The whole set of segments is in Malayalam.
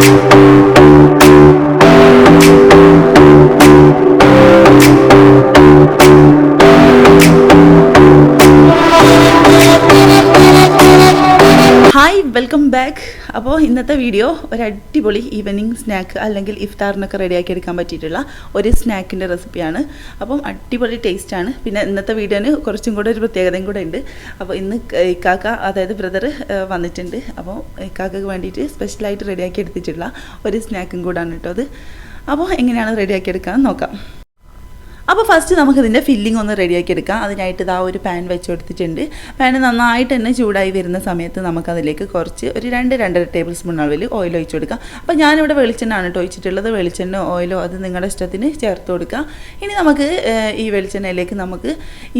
Hi welcome back. അപ്പോൾ ഇന്നത്തെ വീഡിയോ ഒരു അടിപൊളി ഈവനിങ് സ്നാക്ക് അല്ലെങ്കിൽ ഇഫ്താറിനൊക്കെ റെഡിയാക്കി എടുക്കാൻ പറ്റിയിട്ടുള്ള ഒരു സ്നാക്കിൻ്റെ റെസിപ്പിയാണ്. അപ്പം അടിപൊളി ടേസ്റ്റാണ്. പിന്നെ ഇന്നത്തെ വീഡിയോന് കുറച്ചും കൂടെ ഒരു പ്രത്യേകതയും കൂടെ ഉണ്ട്. അപ്പോൾ ഇന്ന് ഇക്കാക്ക അതായത് ബ്രദർ വന്നിട്ടുണ്ട്. അപ്പോൾ ഇക്കാക്കക്ക് വേണ്ടിയിട്ട് സ്പെഷ്യലായിട്ട് റെഡിയാക്കി എടുത്തിട്ടുള്ള ഒരു സ്നാക്കും കൂടാണ് കേട്ടോ അത്. അപ്പോൾ എങ്ങനെയാണ് റെഡിയാക്കി എടുക്കാൻ നോക്കാം. അപ്പോൾ ഫസ്റ്റ് നമുക്കിതിൻ്റെ ഫില്ലിംഗ് ഒന്ന് റെഡിയാക്കി എടുക്കാം. അതിനായിട്ട് ഇതാ ഒരു പാൻ വെച്ച് കൊടുത്തിട്ടുണ്ട്. പാൻ നന്നായിട്ട് തന്നെ ചൂടായി വരുന്ന സമയത്ത് നമുക്കതിലേക്ക് കുറച്ച് ഒരു 2-2.5 ടേബിൾ സ്പൂൺ അളവിൽ ഓയിൽ ഒഴിച്ച് കൊടുക്കാം. അപ്പോൾ ഞാനിവിടെ വെളിച്ചെണ്ണയാണ് കേട്ടോ ഒഴിച്ചിട്ടുള്ളത്. വെളിച്ചെണ്ണ ഓയിലോ അത് നിങ്ങളുടെ ഇഷ്ടത്തിന് ചേർത്ത് കൊടുക്കുക. ഇനി നമുക്ക് ഈ വെളിച്ചെണ്ണയിലേക്ക് നമുക്ക്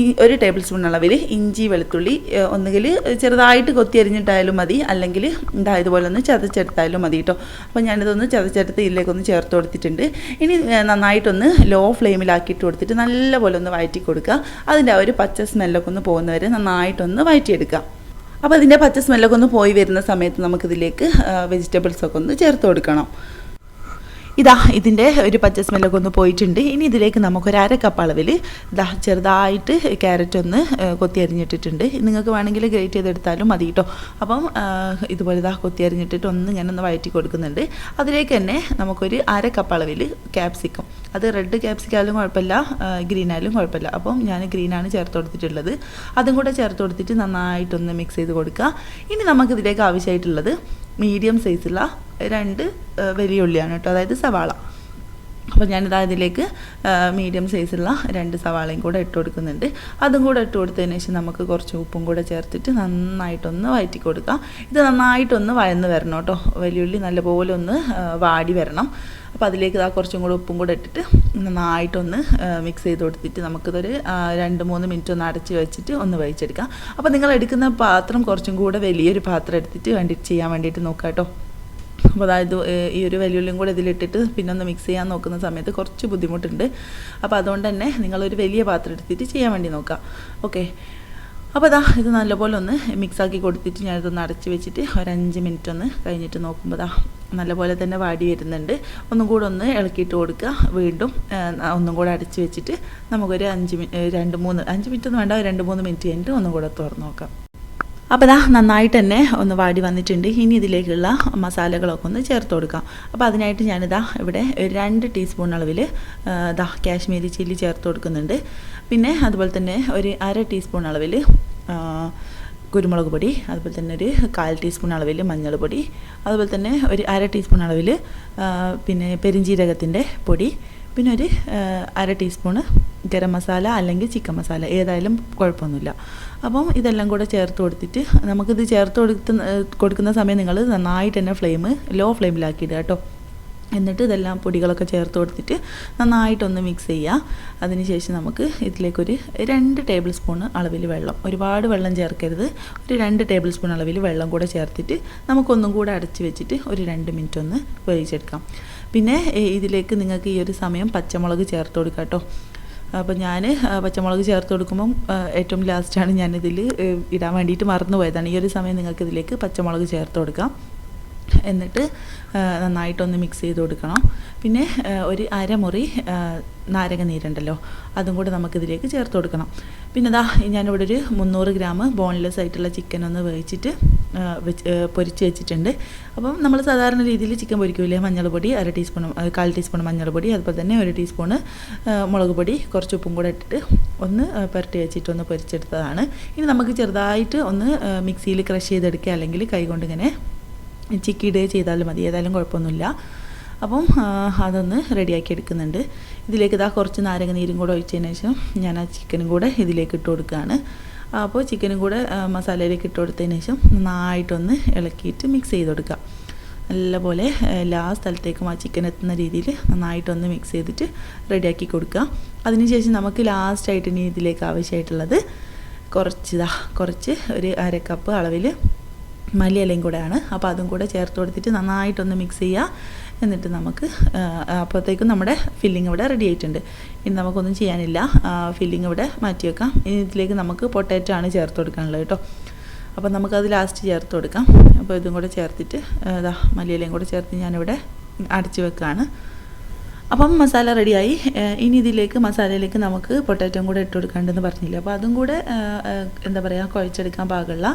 ഈ 1 ടേബിൾ സ്പൂൺ അളവിൽ ഇഞ്ചി വെളുത്തുള്ളി ഒന്നുകിൽ ചെറുതായിട്ട് കൊത്തി അരിഞ്ഞിട്ടായാലും മതി, അല്ലെങ്കിൽ ഇതാ ഇതുപോലെ ഒന്ന് ചതച്ചെടുത്തായാലും മതി കേട്ടോ. അപ്പോൾ ഞാനിതൊന്ന് ചതച്ചെടുത്ത് ഇതിലേക്കൊന്ന് ചേർത്ത് കൊടുത്തിട്ടുണ്ട്. ഇനി നന്നായിട്ടൊന്ന് ലോ ഫ്ലെയിമിലാക്കിയിട്ട് കൊടുത്തിട്ട് നല്ലപോലെ ഒന്ന് വഴറ്റി കൊടുക്കുക. അതിൻ്റെ ആ ഒരു പച്ച സ്മെല്ലൊക്കെ ഒന്ന് പോകുന്നവരെ നന്നായിട്ടൊന്ന് വഴറ്റിയെടുക്കുക. അപ്പോൾ അതിൻ്റെ പച്ച സ്മെല്ലൊക്കെ ഒന്ന് പോയി വരുന്ന സമയത്ത് നമുക്കിതിലേക്ക് വെജിറ്റബിൾസൊക്കെ ഒന്ന് ചേർത്ത് കൊടുക്കണം. ഇതാ ഇതിൻ്റെ ഒരു പച്ച സ്മെല്ലൊക്കെ ഒന്ന് പോയിട്ടുണ്ട്. ഇനി ഇതിലേക്ക് നമുക്കൊരു 1/2 കപ്പ് അളവിൽ ഇതാ ചെറുതായിട്ട് ക്യാരറ്റ് ഒന്ന് കൊത്തി അരിഞ്ഞിട്ടിട്ടുണ്ട്. നിങ്ങൾക്ക് വേണമെങ്കിൽ ഗ്രേറ്റ് ചെയ്തെടുത്താലും മതി കേട്ടോ. അപ്പം ഇതുപോലെ ഇതാ കൊത്തി അരിഞ്ഞിട്ടിട്ട് ഇങ്ങനെ ഒന്ന് വഴറ്റി കൊടുക്കുന്നുണ്ട്. അതിലേക്ക് തന്നെ നമുക്കൊരു 1/2 കപ്പ് അളവിൽ ക്യാപ്സിക്കം, അത് റെഡ് ക്യാപ്സിക്കായാലും കുഴപ്പമില്ല, ഗ്രീൻ ആയാലും കുഴപ്പമില്ല. അപ്പം ഞാൻ ഗ്രീനാണ് ചേർത്ത് കൊടുത്തിട്ടുള്ളത്. അതും കൂടെ ചേർത്ത് കൊടുത്തിട്ട് നന്നായിട്ടൊന്ന് മിക്സ് ചെയ്ത് കൊടുക്കുക. ഇനി നമുക്കിതിലേക്ക് ആവശ്യമായിട്ടുള്ളത് മീഡിയം സൈസുള്ള 2 വലിയ ഉള്ളിയാണ് കേട്ടോ, അതായത് സവാള. അപ്പോൾ ഞാനിതാ ഇതിലേക്ക് മീഡിയം സൈസുള്ള 2 സവാളയും കൂടെ ഇട്ട് കൊടുക്കുന്നുണ്ട്. അതും കൂടെ ഇട്ട് കൊടുത്തതിന് ശേഷം നമുക്ക് കുറച്ച് ഉപ്പും കൂടെ ചേർത്തിട്ട് നന്നായിട്ടൊന്ന് വഴറ്റി കൊടുക്കാം. ഇത് നന്നായിട്ടൊന്ന് വഴന്ന് വരണം കേട്ടോ. വലിയുള്ളി നല്ലപോലെ ഒന്ന് വാടി വരണം. അപ്പോൾ അതിലേക്ക് ഇതാ കുറച്ചും കൂടെ ഉപ്പും കൂടെ ഇട്ടിട്ട് നന്നായിട്ടൊന്ന് മിക്സ് ചെയ്ത് കൊടുത്തിട്ട് നമുക്കിതൊരു 2-3 മിനിറ്റ് ഒന്ന് അടച്ച് വെച്ചിട്ട് ഒന്ന് വേവിച്ചെടുക്കാം. അപ്പോൾ നിങ്ങൾ എടുക്കുന്ന പാത്രം കുറച്ചും കൂടെ വലിയൊരു പാത്രം എടുത്തിട്ട് ചെയ്യാൻ വേണ്ടിയിട്ട് നോക്കാം കേട്ടോ. അപ്പോൾ അതായത് ഈ ഒരു വെല്ലുള്ളിയും കൂടെ ഇതിലിട്ടിട്ട് പിന്നെ ഒന്ന് മിക്സ് ചെയ്യാൻ നോക്കുന്ന സമയത്ത് കുറച്ച് ബുദ്ധിമുട്ടുണ്ട്. അപ്പോൾ അതുകൊണ്ട് തന്നെ നിങ്ങളൊരു വലിയ പാത്രം എടുത്തിട്ട് ചെയ്യാൻ വേണ്ടി നോക്കാം. ഓക്കെ, അപ്പോൾ അതാ ഇത് നല്ലപോലെ ഒന്ന് മിക്സാക്കി കൊടുത്തിട്ട് ഞാനിതൊന്ന് അടച്ച് വെച്ചിട്ട് ഒരു 5 മിനിറ്റ് ഒന്ന് കഴിഞ്ഞിട്ട് നോക്കുമ്പോൾ അതാ നല്ലപോലെ തന്നെ വാടി വരുന്നുണ്ട്. ഒന്നും കൂടെ ഒന്ന് ഇളക്കിയിട്ട് കൊടുക്കുക. വീണ്ടും ഒന്നും കൂടെ അടച്ച് വെച്ചിട്ട് നമുക്കൊരു 5 മിനിറ്റ് ഒന്നും വേണ്ട, 2-3 മിനിറ്റ് കഴിഞ്ഞിട്ട് ഒന്നും കൂടെ തുറന്ന് നോക്കാം. അപ്പോൾ ഇതാ നന്നായിട്ട് തന്നെ ഒന്ന് വാടി വന്നിട്ടുണ്ട്. ഇനി ഇതിലേക്കുള്ള മസാലകളൊക്കെ ഒന്ന് ചേർത്ത് കൊടുക്കാം. അപ്പോൾ അതിനായിട്ട് ഞാനിതാ ഇവിടെ 2 ടീസ്പൂൺ അളവിൽ കാശ്മീരി ചില്ലി ചേർത്ത് കൊടുക്കുന്നുണ്ട്. പിന്നെ അതുപോലെ തന്നെ ഒരു 1/2 ടീസ്പൂൺ അളവിൽ കുരുമുളക് പൊടി, അതുപോലെ തന്നെ ഒരു 1/4 ടീസ്പൂൺ അളവിൽ മഞ്ഞൾപ്പൊടി, അതുപോലെ തന്നെ ഒരു 1/2 ടീസ്പൂൺ അളവിൽ പിന്നെ പെരിഞ്ജീരകത്തിൻ്റെ പൊടി, പിന്നെ ഒരു 1/2 ടീസ്പൂണ് ഗരം മസാല അല്ലെങ്കിൽ ചിക്കൻ മസാല ഏതായാലും കുഴപ്പമൊന്നുമില്ല. അപ്പം ഇതെല്ലാം കൂടെ ചേർത്ത് കൊടുത്തിട്ട് നമുക്കിത് ചേർത്ത് കൊടുക്കുന്ന സമയം നിങ്ങൾ നന്നായിട്ട് തന്നെ ലോ ഫ്ലെയിമിലാക്കിയിടുക കേട്ടോ. എന്നിട്ട് ഇതെല്ലാം പൊടികളൊക്കെ ചേർത്ത് കൊടുത്തിട്ട് നന്നായിട്ടൊന്ന് മിക്സ് ചെയ്യുക. അതിനുശേഷം നമുക്ക് ഇതിലേക്കൊരു 2 ടേബിൾ സ്പൂൺ അളവിൽ വെള്ളം, ഒരുപാട് വെള്ളം ചേർക്കരുത്, ഒരു 2 ടേബിൾ സ്പൂൺ അളവിൽ വെള്ളം കൂടെ ചേർത്തിട്ട് നമുക്കൊന്നും കൂടെ അടച്ച് വെച്ചിട്ട് ഒരു 2 മിനിറ്റ് ഒന്ന് വേവിച്ചെടുക്കാം. പിന്നെ ഇതിലേക്ക് നിങ്ങൾക്ക് ഈ ഒരു സമയം പച്ചമുളക് ചേർത്ത് കൊടുക്കാം കേട്ടോ. അപ്പോൾ ഞാൻ പച്ചമുളക് ചേർത്ത് കൊടുക്കുമ്പം ഏറ്റവും ലാസ്റ്റാണ് ഞാനിതിൽ ഇടാൻ വേണ്ടിയിട്ട് മറന്നു പോയതാണ്. ഈ ഒരു സമയം നിങ്ങൾക്ക് ഇതിലേക്ക് പച്ചമുളക് ചേർത്ത് കൊടുക്കാം. എന്നിട്ട് നന്നായിട്ടൊന്ന് മിക്സ് ചെയ്ത് കൊടുക്കണം. പിന്നെ ഒരു 1/2 മുറി നാരങ്ങ നീരുണ്ടല്ലോ, അതും കൂടെ നമുക്കിതിലേക്ക് ചേർത്ത് കൊടുക്കണം. പിന്നെ ഞാനിവിടെ ഒരു 300 ഗ്രാം ബോൺലെസ് ആയിട്ടുള്ള ചിക്കൻ ഒന്ന് വേവിച്ചിട്ട് പൊരിച്ച് വെച്ചിട്ടുണ്ട്. അപ്പം നമ്മൾ സാധാരണ രീതിയിൽ ചിക്കൻ പൊരിക്കൂലേ, മഞ്ഞൾപ്പൊടി 1/4 ടീസ്പൂൺ മഞ്ഞൾപ്പൊടി, അതുപോലെ തന്നെ 1 ടീസ്പൂണ് മുളക് പൊടി, കുറച്ച് ഉപ്പും കൂടെ ഇട്ടിട്ട് ഒന്ന് പുരട്ടി വെച്ചിട്ട് ഒന്ന് പൊരിച്ചെടുത്തതാണ്. ഇനി നമുക്ക് ചെറുതായിട്ട് ഒന്ന് മിക്സിയിൽ ക്രഷ് ചെയ്തെടുക്കുക, അല്ലെങ്കിൽ കൈകൊണ്ട് ഇങ്ങനെ ചിക്കിയിടുകയോ ചെയ്താലും മതി, ഏതായാലും കുഴപ്പമൊന്നുമില്ല. അപ്പം അതൊന്ന് റെഡിയാക്കി എടുക്കുന്നുണ്ട്. ഇതിലേക്ക് കുറച്ച് നാരങ്ങ നീരും കൂടെ ഒഴിച്ചതിന് ശേഷം ഞാൻ ആ ചിക്കനും കൂടെ ഇതിലേക്ക് ഇട്ട് കൊടുക്കുകയാണ്. അപ്പോൾ ചിക്കനും കൂടെ മസാലയിലേക്ക് ഇട്ട് കൊടുത്തതിന് ശേഷം നന്നായിട്ടൊന്ന് ഇളക്കിയിട്ട് മിക്സ് ചെയ്ത് കൊടുക്കുക. നല്ലപോലെ എല്ലാ സ്ഥലത്തേക്കും ആ ചിക്കൻ എത്തുന്ന രീതിയിൽ നന്നായിട്ടൊന്ന് മിക്സ് ചെയ്തിട്ട് റെഡിയാക്കി കൊടുക്കുക. അതിനുശേഷം നമുക്ക് ലാസ്റ്റായിട്ട് ഇനി ഇതിലേക്ക് ആവശ്യമായിട്ടുള്ളത് കുറച്ച് ഒരു 1/2 കപ്പ് അളവിൽ മല്ലിയിലയും കൂടെയാണ്. അപ്പോൾ അതും കൂടെ ചേർത്ത് കൊടുത്തിട്ട് നന്നായിട്ടൊന്ന് മിക്സ് ചെയ്യുക. എന്നിട്ട് നമുക്ക് അപ്പോഴത്തേക്കും നമ്മുടെ ഫില്ലിംഗ് ഇവിടെ റെഡി ആയിട്ടുണ്ട്. ഇനി നമുക്കൊന്നും ചെയ്യാനില്ല, ഫില്ലിംഗ് ഇവിടെ മാറ്റി വെക്കാം. ഇനി ഇതിലേക്ക് നമുക്ക് പൊട്ടാറ്റോ ആണ് ചേർത്ത് കൊടുക്കാനുള്ളത് കേട്ടോ. അപ്പോൾ നമുക്കത് ലാസ്റ്റ് ചേർത്ത് കൊടുക്കാം. അപ്പോൾ ഇതും കൂടെ ചേർത്തിട്ട് ഇതാ മല്ലിയിലയും കൂടെ ചേർത്ത് ഞാനിവിടെ അടച്ച് വെക്കുകയാണ്. അപ്പം മസാല റെഡിയായി. ഇനി ഇതിലേക്ക് മസാലയിലേക്ക് നമുക്ക് പൊട്ടാറ്റോയും കൂടെ ഇട്ട് കൊടുക്കാണ്ടെന്ന് പറഞ്ഞില്ല. അപ്പോൾ അതും കൂടെ എന്താ പറയുക കുഴച്ചെടുക്കാൻ പാകമുള്ള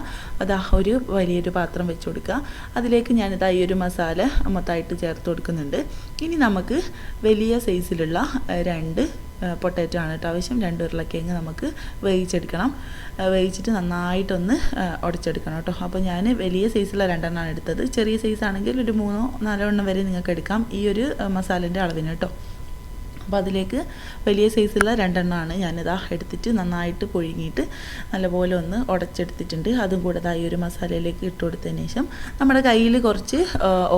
അതാ ഒരു വലിയൊരു പാത്രം വെച്ച് കൊടുക്കുക. അതിലേക്ക് ഞാനിതാ ഈ ഒരു മസാല മൊത്തമായിട്ട് ചേർത്ത് കൊടുക്കുന്നുണ്ട്. ഇനി നമുക്ക് വലിയ സൈസിലുള്ള 2 പൊട്ടാറ്റോ ആണ് കേട്ടോ ആവശ്യം. 2 ഉരുളക്കിഴങ്ങ് നമുക്ക് വേവിച്ചെടുക്കണം. വേവിച്ചിട്ട് നന്നായിട്ടൊന്ന് ഉടച്ചെടുക്കണം കേട്ടോ. അപ്പോൾ ഞാൻ വലിയ സൈസുള്ള 2 എണ്ണമാണ് എടുത്തത്. ചെറിയ സൈസാണെങ്കിൽ ഒരു 3-4 എണ്ണം വരെ നിങ്ങൾക്ക് എടുക്കാം ഈ ഒരു മസാലേൻ്റെ അളവിന് കേട്ടോ. അപ്പോൾ അതിലേക്ക് വലിയ സൈസുള്ള 2 എണ്ണമാണ് ഞാനിതാ എടുത്തിട്ട് നന്നായിട്ട് പുഴുങ്ങിയിട്ട് നല്ലപോലെ ഒന്ന് ഉടച്ചെടുത്തിട്ടുണ്ട്. അതും കൂടെ ഈ ഒരു മസാലയിലേക്ക് ഇട്ട് കൊടുത്തതിന് ശേഷം നമ്മുടെ കയ്യിൽ കുറച്ച്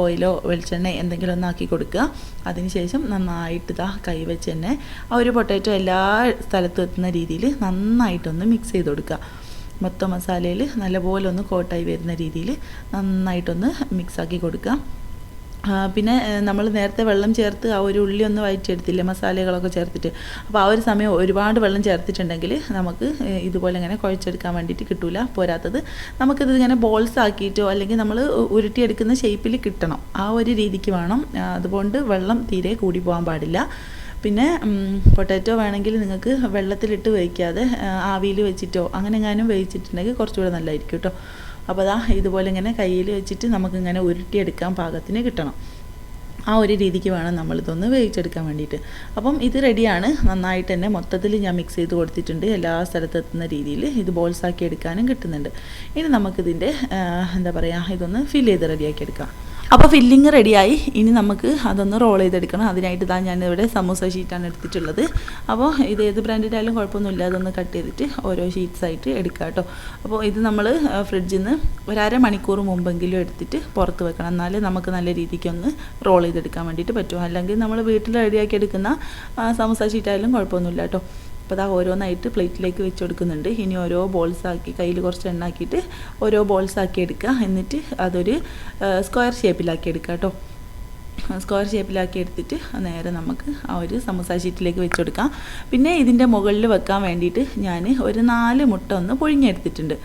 ഓയിലോ വെളിച്ചെണ്ണ എന്തെങ്കിലും ഒന്ന് ആക്കി കൊടുക്കുക. അതിനുശേഷം നന്നായിട്ട് കൈ വെച്ച് തന്നെ ആ ഒരു പൊട്ടാറ്റോ എല്ലാ സ്ഥലത്തും എത്തുന്ന രീതിയിൽ നന്നായിട്ടൊന്ന് മിക്സ് ചെയ്ത് കൊടുക്കുക. മൊത്തം മസാലയിൽ നല്ലപോലെ ഒന്ന് കോട്ടായി വരുന്ന രീതിയിൽ നന്നായിട്ടൊന്ന് മിക്സാക്കി കൊടുക്കുക. പിന്നെ നമ്മൾ നേരത്തെ വെള്ളം ചേർത്ത് ആ ഒരു ഉള്ളി ഒന്ന് വഴറ്റിയെടുത്തില്ലേ മസാലകളൊക്കെ ചേർത്തിട്ട്. അപ്പോൾ ആ ഒരു സമയം ഒരുപാട് വെള്ളം ചേർത്തിട്ടുണ്ടെങ്കിൽ നമുക്ക് ഇതുപോലെ ഇങ്ങനെ കുഴച്ചെടുക്കാൻ വേണ്ടിയിട്ട് കിട്ടില്ല. പോരാത്തത് നമുക്കിത് ഇങ്ങനെ ബോൾസ് ആക്കിയിട്ടോ അല്ലെങ്കിൽ നമ്മൾ ഉരുട്ടിയെടുക്കുന്ന ഷേപ്പിൽ കിട്ടണം. ആ ഒരു രീതിക്ക് വേണം. അതുകൊണ്ട് വെള്ളം തീരെ കൂടി പോകാൻ പാടില്ല. പിന്നെ പൊട്ടാറ്റോ വേണമെങ്കിൽ നിങ്ങൾക്ക് വെള്ളത്തിലിട്ട് വേവിക്കാതെ ആവിയിൽ വെച്ചിട്ടോ അങ്ങനെ എങ്ങാനും വേവിച്ചിട്ടുണ്ടെങ്കിൽ കുറച്ചുകൂടെ നല്ലതായിരിക്കും കേട്ടോ. അപ്പോൾ ഇതുപോലെ ഇങ്ങനെ കയ്യിൽ വെച്ചിട്ട് നമുക്കിങ്ങനെ ഉരുട്ടിയെടുക്കാൻ പാകത്തിന് കിട്ടണം. ആ ഒരു രീതിക്ക് വേണം നമ്മളിതൊന്ന് വേവിച്ചെടുക്കാൻ വേണ്ടിയിട്ട്. അപ്പം ഇത് റെഡിയാണ്. നന്നായിട്ട് തന്നെ മൊത്തത്തിൽ ഞാൻ മിക്സ് ചെയ്ത് കൊടുത്തിട്ടുണ്ട്. എല്ലാ സ്ഥലത്തെത്തുന്ന രീതിയിൽ ഇത് ബോൾസാക്കി എടുക്കാനും കിട്ടുന്നുണ്ട്. ഇനി നമുക്കിതിൻ്റെ എന്താ പറയുക ഇതൊന്ന് ഫില്ല് ചെയ്ത് റെഡിയാക്കി എടുക്കാം. അപ്പോൾ ഫില്ലിങ് റെഡിയായി. ഇനി നമുക്ക് അതൊന്ന് റോൾ ചെയ്തെടുക്കണം. അതിനായിട്ട് ഞാനിവിടെ സമൂസ ഷീറ്റാണ് എടുത്തിട്ടുള്ളത്. അപ്പോൾ ഇത് ഏത് ബ്രാൻഡിലായാലും കുഴപ്പമൊന്നുമില്ല. അതൊന്ന് കട്ട് ചെയ്തിട്ട് ഓരോ ഷീറ്റ്സായിട്ട് എടുക്കുക കേട്ടോ. അപ്പോൾ ഇത് നമ്മൾ ഫ്രിഡ്ജിൽ നിന്ന് 1/2 മണിക്കൂർ മുമ്പെങ്കിലും എടുത്തിട്ട് പുറത്ത് വെക്കണം. എന്നാലേ നമുക്ക് നല്ല രീതിക്കൊന്ന് റോൾ ചെയ്തെടുക്കാൻ വേണ്ടിയിട്ട് പറ്റും. അല്ലെങ്കിൽ നമ്മൾ വീട്ടിൽ റെഡിയാക്കി എടുക്കുന്ന സമൂസ ഷീറ്റായാലും കുഴപ്പമൊന്നുമില്ല കേട്ടോ. അപ്പോൾ ഓരോന്നായിട്ട് പ്ലേറ്റിലേക്ക് വെച്ച് കൊടുക്കുന്നുണ്ട്. ഇനി ഓരോ ബോൾസാക്കി കയ്യിൽ കുറച്ച് എണ്ണ ആക്കിയിട്ട് ഓരോ ബോൾസാക്കി എടുക്കുക. എന്നിട്ട് അതൊരു സ്ക്വയർ ഷേപ്പിലാക്കി എടുക്കുക കേട്ടോ. സ്ക്വയർ ഷേപ്പിലാക്കി എടുത്തിട്ട് നേരെ നമുക്ക് ആ ഒരു സമൂസ ഷീറ്റിലേക്ക് വെച്ച് കൊടുക്കാം. പിന്നെ ഇതിൻ്റെ മുകളിൽ വെക്കാൻ വേണ്ടിയിട്ട് ഞാൻ ഒരു 4 മുട്ട ഒന്ന് പുഴുങ്ങിയെടുത്തിട്ടുണ്ട്.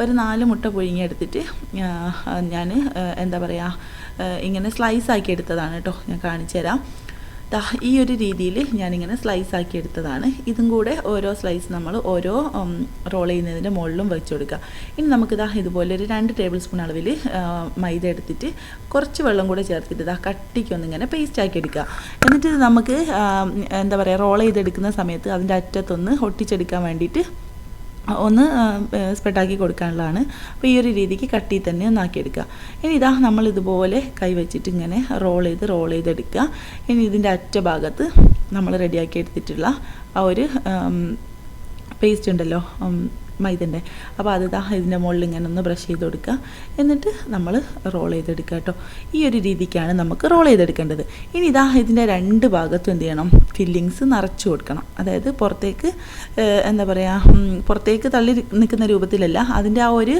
ഒരു 4 മുട്ട പുഴുങ്ങിയെടുത്തിട്ട് ഞാൻ എന്താ പറയുക ഇങ്ങനെ സ്ലൈസ് ആക്കി എടുത്തതാണ് കേട്ടോ. ഞാൻ കാണിച്ചു തരാം. ഈ ഒരു രീതിയിൽ ഞാനിങ്ങനെ സ്ലൈസ് ആക്കി എടുത്തതാണ്. ഇതും കൂടെ ഓരോ സ്ലൈസ് നമ്മൾ ഓരോ റോൾ ചെയ്യുന്നതിൻ്റെ മുകളിലും വെച്ച് കൊടുക്കുക. ഇനി നമുക്കിതാ ഇതുപോലെ ഒരു 2 ടേബിൾ സ്പൂൺ അളവിൽ മൈദ എടുത്തിട്ട് കുറച്ച് വെള്ളം കൂടെ ചേർത്തിട്ട് കട്ടിക്കൊന്നിങ്ങനെ പേസ്റ്റ് ആക്കി എടുക്കുക. എന്നിട്ട് ഇത് നമുക്ക് എന്താ പറയുക റോൾ ചെയ്തെടുക്കുന്ന സമയത്ത് അതിൻ്റെ അറ്റത്തൊന്ന് ഒട്ടിച്ചെടുക്കാൻ വേണ്ടിയിട്ട് ഒന്ന് സ്പ്രെഡാക്കി കൊടുക്കാനുള്ളതാണ്. അപ്പോൾ ഈ ഒരു രീതിക്ക് കട്ടി തന്നെ ഒന്നാക്കിയെടുക്കുക. ഇനി നമ്മളിതുപോലെ കൈ വെച്ചിട്ട് ഇങ്ങനെ റോൾ ചെയ്തെടുക്കുക. ഇനി ഇതിൻ്റെ അറ്റ ഭാഗത്ത് നമ്മൾ റെഡിയാക്കി എടുത്തിട്ടുള്ള ആ ഒരു പേസ്റ്റ് ഉണ്ടല്ലോ മൈദൻ്റെ, അപ്പോൾ അത് ഇതിൻ്റെ മുകളിൽ ഇങ്ങനെ ഒന്ന് ബ്രഷ് ചെയ്ത് കൊടുക്കുക. എന്നിട്ട് നമ്മൾ റോൾ ചെയ്തെടുക്കുക കേട്ടോ. ഈ ഒരു രീതിക്കാണ് നമുക്ക് റോൾ ചെയ്തെടുക്കേണ്ടത്. ഇനി ഇതിൻ്റെ 2 ഭാഗത്തും എന്ത് ചെയ്യണം ഫില്ലിങ്സ് നിറച്ച് കൊടുക്കണം. അതായത് പുറത്തേക്ക് എന്താ പറയുക പുറത്തേക്ക് തള്ളി നിൽക്കുന്ന രൂപത്തിലല്ല, അതിൻ്റെ ആ ഒരു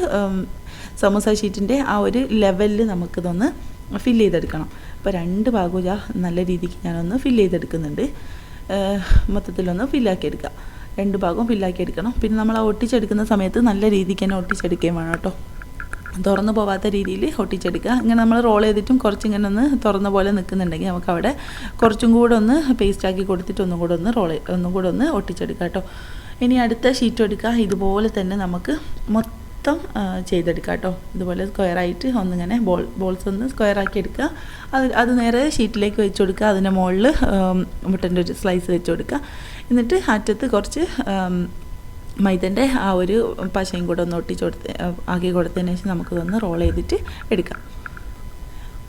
സമോസ ഷീറ്റിൻ്റെ ആ ഒരു ലെവലിൽ നമുക്കിതൊന്ന് ഫില്ല് ചെയ്തെടുക്കണം. അപ്പോൾ 2 ഭാഗവും നല്ല രീതിക്ക് ഞാനൊന്ന് ഫില്ല് ചെയ്തെടുക്കുന്നുണ്ട്. മൊത്തത്തിലൊന്ന് ഫില്ലാക്കി എടുക്കുക. 2 ഭാഗവും ഫില്ലാക്കി എടുക്കണം. പിന്നെ നമ്മൾ ആ ഒട്ടിച്ചെടുക്കുന്ന സമയത്ത് നല്ല രീതിക്ക് തന്നെ ഒട്ടിച്ചെടുക്കുകയും വേണം കേട്ടോ. തുറന്നു പോവാത്ത രീതിയിൽ ഒട്ടിച്ചെടുക്കുക. ഇങ്ങനെ നമ്മൾ റോൾ ചെയ്തിട്ടും കുറച്ചിങ്ങനെ ഒന്ന് തുറന്ന പോലെ നിൽക്കുന്നുണ്ടെങ്കിൽ നമുക്ക് അവിടെ കുറച്ചും കൂടെ ഒന്ന് പേസ്റ്റാക്കി കൊടുത്തിട്ട് ഒന്നും കൂടെ ഒന്ന് ഒട്ടിച്ചെടുക്കുക കേട്ടോ. ഇനി അടുത്ത ഷീറ്റ് എടുക്കുക. ഇതുപോലെ തന്നെ നമുക്ക് മൊത്തം ചെയ്തെടുക്കുക കേട്ടോ. ഇതുപോലെ സ്ക്വയറായിട്ട് ഒന്നിങ്ങനെ ബോൾസ് ഒന്ന് സ്ക്വയറാക്കി എടുക്കുക. അത് നേരെ ഷീറ്റിലേക്ക് വെച്ച് കൊടുക്കുക. അതിൻ്റെ മുകളിൽ മുട്ടൻ്റെ ഒരു സ്ലൈസ് വെച്ച് കൊടുക്കുക. എന്നിട്ട് അറ്റത്ത് കുറച്ച് മൈദൻ്റെ ആ ഒരു പശയും കൂടെ ഒന്ന് ആക്കി കൊടുത്തതിന് ശേഷം നമുക്കിതൊന്ന് റോൾ ചെയ്തിട്ട് എടുക്കാം.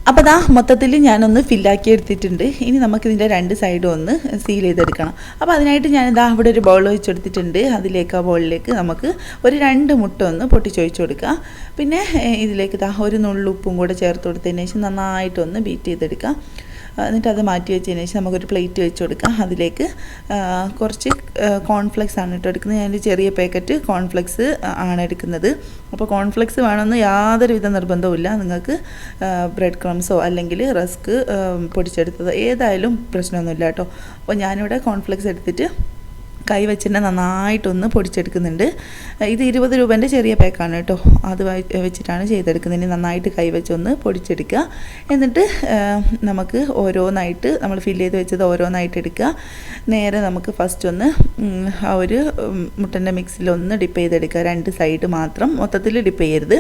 അപ്പോൾ മൊത്തത്തിൽ ഞാനൊന്ന് ഫില്ലാക്കി എടുത്തിട്ടുണ്ട്. ഇനി നമുക്കിതിൻ്റെ 2 സൈഡും ഒന്ന് സീൽ ചെയ്തെടുക്കണം. അപ്പോൾ അതിനായിട്ട് ഞാൻ ഇവിടെ ഒരു ബൗൾ വെച്ചെടുത്തിട്ടുണ്ട്. അതിലേക്ക് ആ ബൗളിലേക്ക് നമുക്ക് ഒരു 2 മുട്ട ഒന്ന് പൊട്ടിച്ചൊഴിച്ച് കൊടുക്കുക. പിന്നെ ഇതിലേക്ക് ഒരു നുള്ളുപ്പും കൂടെ ചേർത്ത് കൊടുത്തതിന് ശേഷം നന്നായിട്ടൊന്ന് ബീറ്റ് ചെയ്തെടുക്കുക. എന്നിട്ട് അത് മാറ്റി വെച്ചതിന് ശേഷം നമുക്കൊരു പ്ലേറ്റ് വെച്ച് കൊടുക്കാം. അതിലേക്ക് കുറച്ച് കോൺഫ്ലെക്സ് ആണ് എടുക്കുന്നത്. ഞാൻ ചെറിയ പാക്കറ്റ് കോൺഫ്ലെക്സ് ആണ് എടുക്കുന്നത്. അപ്പോൾ കോൺഫ്ലെക്സ് വേണമെന്ന് യാതൊരുവിധ നിർബന്ധവുമില്ല. നിങ്ങൾക്ക് ബ്രെഡ് ക്രംസോ അല്ലെങ്കിൽ റസ്ക് പൊടിച്ചെടുത്തതോ ഏതായാലും പ്രശ്നമൊന്നുമില്ല കേട്ടോ. അപ്പോൾ ഞാനിവിടെ കോൺഫ്ലെക്സ് എടുത്തിട്ട് കൈ വെച്ചിട്ട് നന്നായിട്ടൊന്ന് പൊടിച്ചെടുക്കുന്നുണ്ട്. ഇത് 20 രൂപേൻ്റെ ചെറിയ പാക്കാണ് കേട്ടോ. അത് വെച്ചിട്ടാണ് ചെയ്തെടുക്കുന്നത്. ഇനി നന്നായിട്ട് കൈ വെച്ചൊന്ന് പൊടിച്ചെടുക്കുക. എന്നിട്ട് നമുക്ക് ഓരോന്നായിട്ട് നമ്മൾ ഫില്ല് ചെയ്ത് വെച്ചത് ഓരോന്നായിട്ട് എടുക്കുക. നേരെ നമുക്ക് ഫസ്റ്റ് ഒന്ന് ആ ഒരു മുട്ടൻ്റെ മിക്സിലൊന്ന് ഡിപ്പ് ചെയ്തെടുക്കുക. 2 സൈഡ് മാത്രം, മൊത്തത്തിൽ ഡിപ്പ് ചെയ്യരുത്.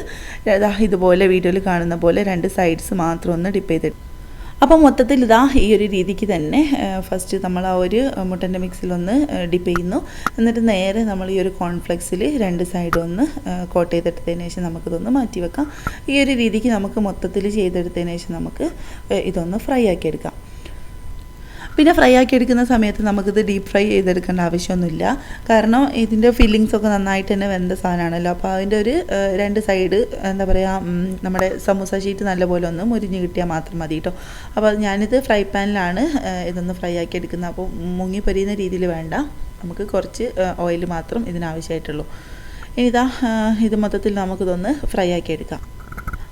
ഇതുപോലെ വീഡിയോയിൽ കാണുന്ന പോലെ 2 സൈഡ്സ് മാത്രം ഒന്ന് ഡിപ്പ് ചെയ്തെടുക്കുക. അപ്പോൾ മൊത്തത്തിൽ ഇതാ ഈ ഒരു രീതിക്ക് തന്നെ ഫസ്റ്റ് നമ്മൾ ആ ഒരു മുട്ടൻ്റെ മിക്സിലൊന്ന് ഡിപ്പ് ചെയ്യുന്നു. എന്നിട്ട് നേരെ നമ്മൾ ഈ ഒരു കോൺഫ്ലെക്സിൽ 2 സൈഡും ഒന്ന് കോട്ട് ചെയ്തെടുത്തതിന് ശേഷം നമുക്കിതൊന്ന് മാറ്റി വെക്കാം. ഈ ഒരു രീതിക്ക് നമുക്ക് മൊത്തത്തിൽ ചെയ്തെടുത്തതിന് ശേഷം നമുക്ക് ഇതൊന്ന് ഫ്രൈ ആക്കി എടുക്കാം. പിന്നെ ഫ്രൈ ആക്കി എടുക്കുന്ന സമയത്ത് നമുക്കിത് ഡീപ്പ് ഫ്രൈ ചെയ്തെടുക്കേണ്ട ആവശ്യമൊന്നുമില്ല. കാരണം ഇതിൻ്റെ ഫില്ലിങ്സൊക്കെ നന്നായിട്ട് തന്നെ വെന്ത സാധനമാണല്ലോ. അപ്പോൾ അതിൻ്റെ ഒരു 2 സൈഡ് എന്താ പറയുക, നമ്മുടെ സമൂസ ഷീറ്റ് നല്ലപോലെ ഒന്ന് മുരിഞ്ഞ് കിട്ടിയാൽ മാത്രം മതി കേട്ടോ. അപ്പോൾ ഞാനിത് ഫ്രൈ പാനിലാണ് ഇതൊന്ന് ഫ്രൈ ആക്കി എടുക്കുന്നത്. അപ്പോൾ മുങ്ങി പൊരിയുന്ന രീതിയിൽ വേണ്ട, നമുക്ക് കുറച്ച് ഓയിൽ മാത്രം ഇതിനാവശ്യമായിട്ടുള്ളൂ. ഇനിതാ ഇത് മൊത്തത്തിൽ നമുക്കിതൊന്ന് ഫ്രൈ ആക്കി എടുക്കാം.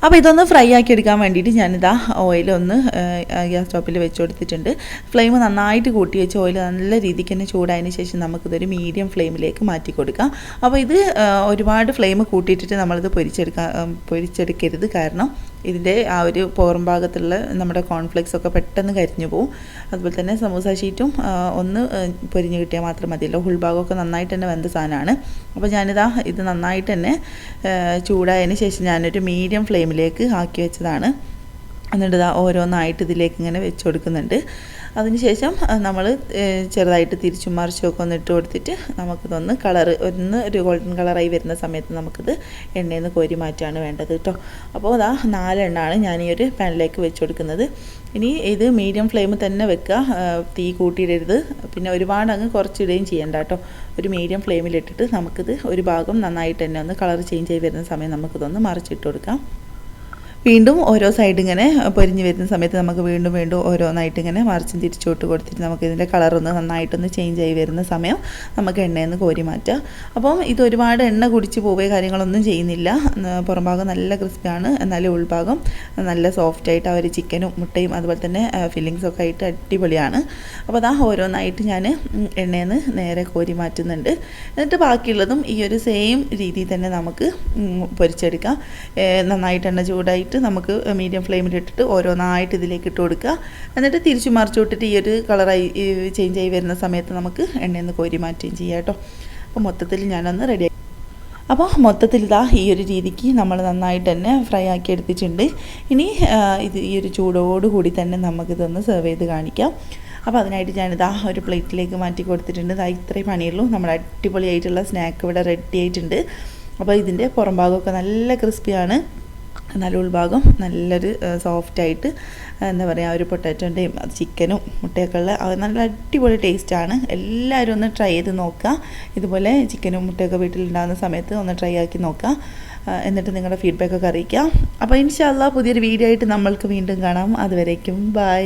അപ്പോൾ ഇതൊന്ന് ഫ്രൈ ആക്കി എടുക്കാൻ വേണ്ടിയിട്ട് ഞാനിതാ ഓയിലൊന്ന് ഗ്യാസ് സ്റ്റോപ്പിൽ വെച്ച് കൊടുത്തിട്ടുണ്ട്. ഫ്ലെയിം നന്നായിട്ട് കൂട്ടി വെച്ച് ഓയിൽ നല്ല രീതിക്ക് തന്നെ ചൂടായതിന് ശേഷം നമുക്കിതൊരു മീഡിയം ഫ്ലെയിമിലേക്ക് മാറ്റി കൊടുക്കാം. അപ്പോൾ ഇത് ഒരുപാട് ഫ്ലെയിം കൂട്ടിയിട്ടിട്ട് നമ്മളിത് പൊരിച്ചെടുക്കരുത്. കാരണം ഇതിൻ്റെ ആ ഒരു പുറം ഭാഗത്തുള്ള നമ്മുടെ കോൺഫ്ലെക്സ് ഒക്കെ പെട്ടെന്ന് കരിഞ്ഞു പോകും. അതുപോലെ തന്നെ സമൂസ ഷീറ്റും ഒന്ന് പൊരിഞ്ഞ് കിട്ടിയാൽ മാത്രം മതിയല്ലോ. ഉൾഭാഗമൊക്കെ നന്നായിട്ട് തന്നെ വെന്ത സാധനമാണ്. അപ്പോൾ ഞാനിതാ ഇത് നന്നായിട്ട് തന്നെ ചൂടായതിന് ശേഷം ഞാനൊരു മീഡിയം ഫ്ലെയിമിലേക്ക് ആക്കി വെച്ചതാണ്. എന്നിട്ട് ഇതാ ഓരോന്നായിട്ട് ഇതിലേക്ക് ഇങ്ങനെ വെച്ച് കൊടുക്കുന്നുണ്ട്. അതിനുശേഷം നമ്മൾ ചെറുതായിട്ട് തിരിച്ചും മറിച്ചുമൊക്കെ ഒന്ന് ഇട്ട് കൊടുത്തിട്ട് നമുക്കിതൊന്ന് ഒരു ഗോൾഡൻ കളറായി വരുന്ന സമയത്ത് നമുക്കിത് എണ്ണയിൽ നിന്ന് കോരി മാറ്റാണ് വേണ്ടത് കേട്ടോ. അപ്പോൾ അതാ 4 എണ്ണമാണ് ഞാൻ ഈ ഒരു പാനിലേക്ക് വെച്ച് കൊടുക്കുന്നത്. ഇനി ഇത് മീഡിയം ഫ്ലെയിമിൽ തന്നെ വെക്കുക, തീ കൂട്ടിയിടരുത്. പിന്നെ ഒരുപാട് അങ്ങ് കുറച്ചിടുകയും ചെയ്യണ്ട കേട്ടോ. ഒരു മീഡിയം ഫ്ലെയിമിലിട്ടിട്ട് നമുക്കിത് ഒരു ഭാഗം നന്നായിട്ട് തന്നെ ഒന്ന് കളർ ചേഞ്ച് ആയി വരുന്ന സമയം നമുക്കിതൊന്ന് മറിച്ചിട്ട് കൊടുക്കാം. വീണ്ടും ഓരോ സൈഡ് ഇങ്ങനെ പൊരിഞ്ഞ് വരുന്ന സമയത്ത് നമുക്ക് വീണ്ടും ഓരോന്നായിട്ട് ഇങ്ങനെ മറിച്ചും തിരിച്ചോട്ട് കൊടുത്തിട്ട് നമുക്ക് ഇതിൻ്റെ കളറൊന്ന് നന്നായിട്ടൊന്ന് ചേഞ്ച് ആയി വരുന്ന സമയം നമുക്ക് എണ്ണയിൽ നിന്ന് കോരി മാറ്റാം. അപ്പം ഇത് ഒരുപാട് എണ്ണ കുടിച്ച് പോവുകയോ കാര്യങ്ങളൊന്നും ചെയ്യുന്നില്ല. പുറം ഭാഗം നല്ല ക്രിസ്പിയാണ്, എന്നാലും ഉൾഭാഗം നല്ല സോഫ്റ്റായിട്ട് ആ ഒരു ചിക്കനും മുട്ടയും അതുപോലെ തന്നെ ഫില്ലിങ്സൊക്കെ ആയിട്ട് അടിപൊളിയാണ്. അപ്പോൾ അതാ ഓരോന്നായിട്ട് ഞാൻ എണ്ണയിൽ നിന്ന് നേരെ കോരി മാറ്റുന്നുണ്ട്. എന്നിട്ട് ബാക്കിയുള്ളതും ഈ ഒരു സെയിം രീതിയിൽ തന്നെ നമുക്ക് പൊരിച്ചെടുക്കാം. നന്നായിട്ട് എണ്ണ ചൂടായിട്ട് നമുക്ക് മീഡിയം ഫ്ലെയിമിലിട്ടിട്ട് ഓരോന്നായിട്ട് ഇതിലേക്ക് ഇട്ട് കൊടുക്കുക. എന്നിട്ട് തിരിച്ചു മറിച്ചു വിട്ടിട്ട് ഈ ഒരു കളറായി ചേഞ്ച് ആയി വരുന്ന സമയത്ത് നമുക്ക് എണ്ണയിൽ നിന്ന് കോരി മാറ്റുകയും ചെയ്യാം കേട്ടോ. അപ്പോൾ മൊത്തത്തിൽ ഞാനൊന്ന് റെഡി. അപ്പോൾ മൊത്തത്തിൽ ഇതാ ഈ ഒരു രീതിക്ക് നമ്മൾ നന്നായിട്ട് തന്നെ ഫ്രൈ ആക്കി എടുത്തിട്ടുണ്ട്. ഇനി ഈ ഒരു ചൂടോടുകൂടി തന്നെ നമുക്കിതൊന്ന് സെർവ് ചെയ്ത് കാണിക്കാം. അപ്പോൾ അതിനായിട്ട് ഞാനിതാ ഒരു പ്ലേറ്റിലേക്ക് മാറ്റി കൊടുത്തിട്ടുണ്ട്. ഇതാ ഇത്രയും പണിയുള്ളൂ. നമ്മുടെ അടിപൊളിയായിട്ടുള്ള സ്നാക്ക് ഇവിടെ റെഡി ആയിട്ടുണ്ട്. അപ്പോൾ ഇതിൻ്റെ പുറം ഭാഗമൊക്കെ നല്ല ക്രിസ്പിയാണ്, നല്ല ഉൾഭാഗം നല്ലൊരു സോഫ്റ്റായിട്ട് എന്താ പറയുക, ഒരു പൊട്ടാറ്റോൻ്റെയും ചിക്കനും മുട്ടയൊക്കെ ഉള്ള നല്ല അടിപൊളി ടേസ്റ്റാണ്. എല്ലാവരും ഒന്ന് ട്രൈ ചെയ്ത് നോക്കുക. ഇതുപോലെ ചിക്കനും മുട്ടയൊക്കെ വീട്ടിലുണ്ടാകുന്ന സമയത്ത് ഒന്ന് ട്രൈ ആക്കി നോക്കുക. എന്നിട്ട് നിങ്ങളുടെ ഫീഡ്ബാക്കൊക്കെ അറിയിക്കാം. അപ്പോൾ ഇൻഷാ അല്ലാഹ് പുതിയൊരു വീഡിയോ ആയിട്ട് നമ്മൾക്ക് വീണ്ടും കാണാം. അതുവരേക്കും ബൈ.